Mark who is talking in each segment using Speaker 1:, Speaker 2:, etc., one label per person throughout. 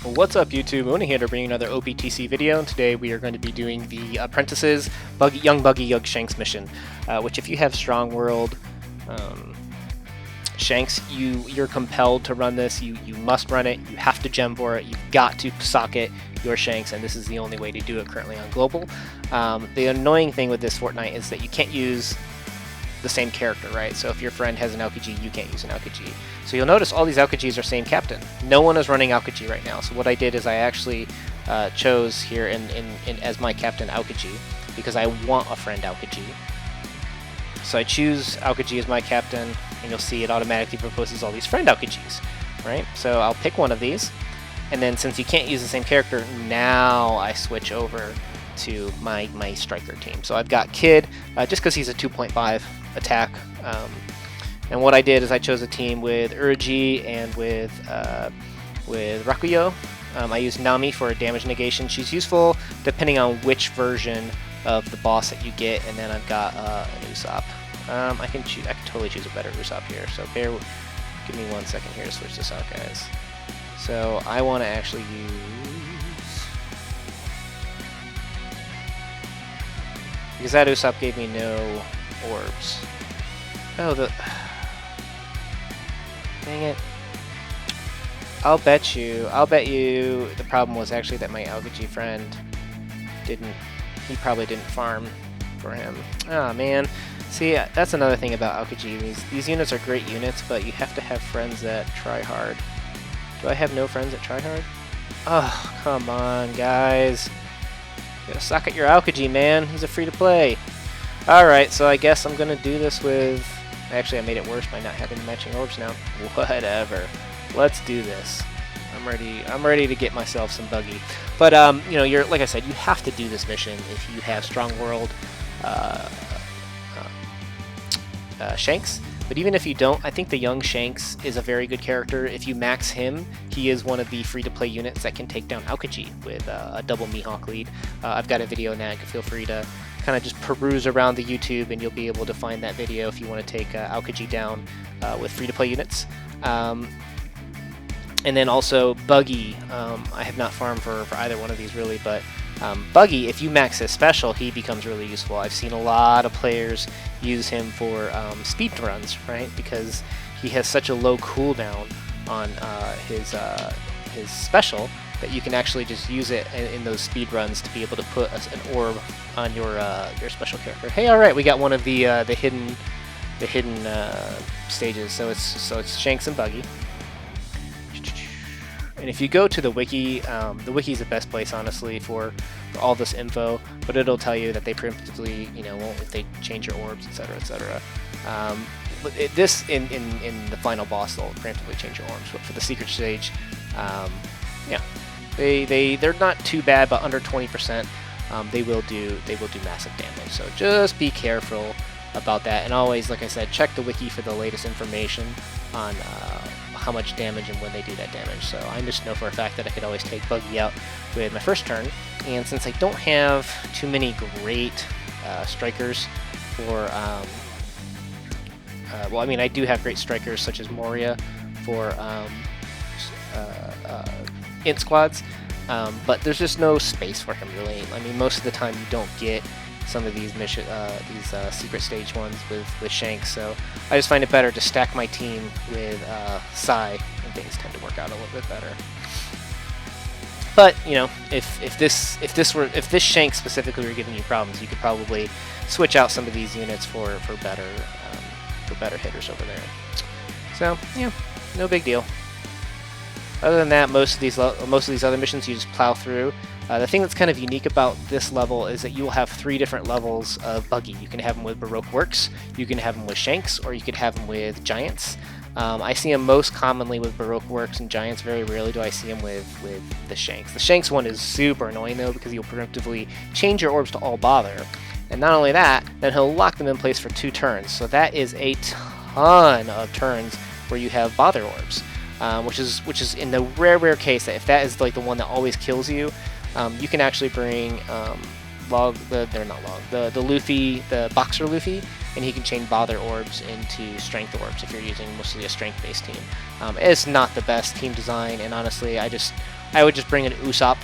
Speaker 1: What's up YouTube, Una here to bring you another OPTC video, and today we are going to be doing the Apprentices Young Buggy Young Shanks mission, which if you have Strong World Shanks, you're compelled to run this, you must run it, you have to gem for it, you've got to socket your Shanks, and this is the only way to do it currently on Global. The annoying thing with this Fortnite is that you can't use the same character, right? So if your friend has an LKG, you can't use an LKG. So you'll notice all these LKGs are same captain. No one is running LKG right now. So what I did is I actually chose here as my captain LKG because I want a friend LKG. So I choose LKG as my captain, and you'll see it automatically proposes all these friend LKGs, right? So I'll pick one of these, and then since you can't use the same character, now I switch over to my striker team. So I've got Kid, just because he's a 2.5 attack, and what I did is I chose a team with Urgi and with Rakuyo. I used Nami for damage negation. She's useful depending on which version of the boss that you get, and then I've got an Usopp. I can totally choose a better Usopp here. So give me 1 second here to switch this out, guys. So I want to actually use, because that Usopp gave me no orbs. Oh, dang it. I'll bet you the problem was actually that my LKG friend he probably didn't farm for him. Ah, man. See, that's another thing about LKG. These units are great units, but you have to have friends that try hard. Do I have no friends that try hard? Oh, come on, guys. You gotta socket your LKG, man. He's a free-to-play. Alright, so I guess I'm gonna do this with... Actually, I made it worse by not having the matching orbs now. Whatever. Let's do this. I'm ready to get myself some Buggy. But, you know, like I said, you have to do this mission if you have Strong World Shanks. But even if you don't, I think the young Shanks is a very good character. If you max him, he is one of the free-to-play units that can take down LKG with a double Mihawk lead. I've got a video on that. Feel free to kind of just peruse around the YouTube, and you'll be able to find that video if you want to take LKG down with free-to-play units. And then also Buggy. I have not farmed for either one of these really, but Buggy, if you max his special, he becomes really useful. I've seen a lot of players use him for speed runs, right? Because he has such a low cooldown on his special that you can actually just use it in those speed runs to be able to put an orb on your special character. Hey, all right, we got one of the hidden stages. So it's Shanks and Buggy. And if you go to the Wiki is the best place, honestly, for all this info, but it'll tell you that they preemptively, you know, won't if they change your orbs, etc., etc. This in the final boss, they'll preemptively change your orbs, but for the secret stage, yeah, they're not too bad, but under 20%, they will do massive damage. So just be careful about that, and always, like I said, check the Wiki for the latest information on how much damage and when they do that damage. So I just know for a fact that I could always take Buggy out with my first turn, and since I don't have too many great strikers for, well, I mean, I do have great strikers such as Moria for int squads, but there's just no space for him really. I mean, most of the time you don't get some of these secret stage ones with Shanks, so I just find it better to stack my team with Sai, and things tend to work out a little bit better. But you know, if this Shanks specifically were giving you problems, you could probably switch out some of these units for better hitters over there. So yeah, no big deal. Other than that, most of these other missions you just plow through. The thing that's kind of unique about this level is that you will have 3 different levels of Buggy. You can have them with Baroque Works, you can have them with Shanks, or you could have them with Giants. I see them most commonly with Baroque Works and Giants. Very rarely do I see them with the Shanks. The Shanks one is super annoying though, because you'll preemptively change your orbs to all bother. And not only that, then he'll lock them in place for 2 turns. So that is a ton of turns where you have bother orbs. Which is in the rare case that if that is like the one that always kills you, you can actually bring the Luffy, the Boxer Luffy, and he can chain Bother Orbs into Strength Orbs if you're using mostly a Strength-based team. It's not the best team design, and honestly, I just I would just bring an Usopp.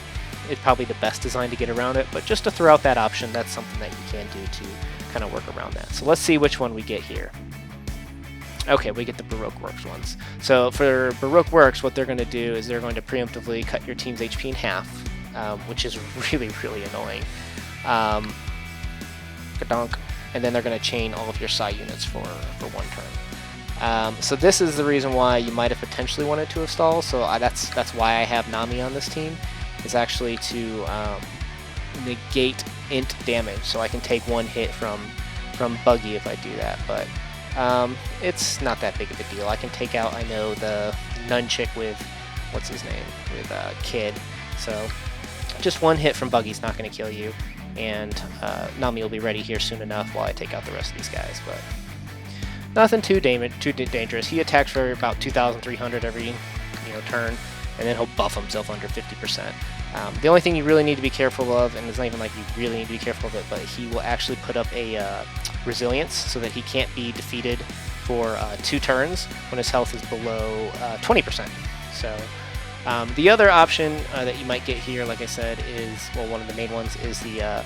Speaker 1: It's probably the best design to get around it, but just to throw out that option, that's something that you can do to kind of work around that. So let's see which one we get here. Okay, we get the Baroque Works ones. So for Baroque Works, what they're going to do is they're going to preemptively cut your team's HP in half, which is really, really annoying. Kadonk. And then they're going to chain all of your Psy units for 1 turn. So this is the reason why you might have potentially wanted to install. So that's why I have Nami on this team, is actually to negate int damage. So I can take 1 hit from Buggy if I do that, but it's not that big of a deal. I can take out, I know, the Nunchick with, what's his name, with Kid. So just 1 hit from Buggy's not going to kill you, and Nami will be ready here soon enough while I take out the rest of these guys. But nothing too dangerous. He attacks for about 2,300 every turn, and then he'll buff himself under 50%. The only thing you really need to be careful of, and it's not even like you really need to be careful of it, but he will actually put up a resilience so that he can't be defeated for 2 turns when his health is below 20%. So the other option that you might get here, like I said, is, well, one of the main ones is the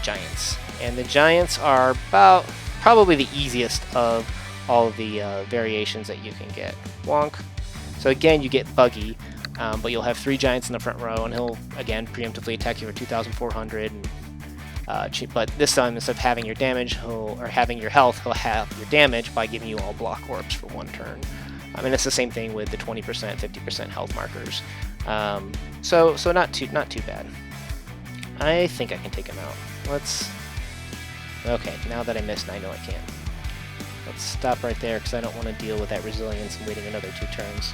Speaker 1: Giants. And the Giants are probably the easiest of all of the variations that you can get. Wonk. So again, you get Buggy, but you'll have 3 Giants in the front row, and he'll, again, preemptively attack you for 2,400. But this time, instead of having your damage, or having your health, he'll have your damage by giving you all block orbs for 1 turn. I mean, it's the same thing with the 20%, 50% health markers. So not too bad. I think I can take him out. Okay, now that I missed, I know I can. Let's stop right there, because I don't want to deal with that resilience and waiting another 2 turns.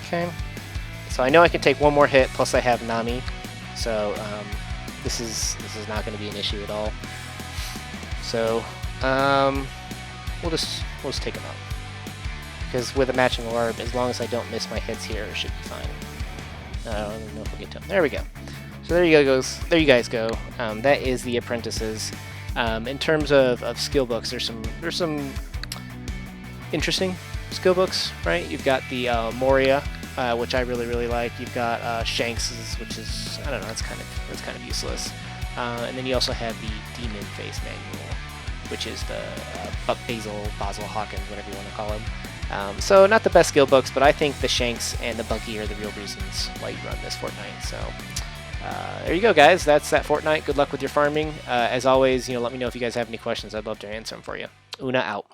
Speaker 1: Okay. So I know I can take 1 more hit, plus I have Nami. So this is not going to be an issue at all. So we'll just take him out. Because with a matching orb, as long as I don't miss my hits here, it should be fine. I don't even know if we'll get to him. There we go. So there you guys go. That is the Apprentices. In terms of skill books, there's some interesting skill books, right? You've got the Moria, which I really like. You've got Shanks's, which is, I don't know, that's kind of useless. And then you also have the Demon Face Manual, which is the Basil Hawkins, whatever you want to call him. So not the best skill books, but I think the Shanks and the Buggy are the real reasons why you run this Fortnite. So there you go, guys. That's that Fortnite. Good luck with your farming. As always, let me know if you guys have any questions. I'd love to answer them for you. Una out.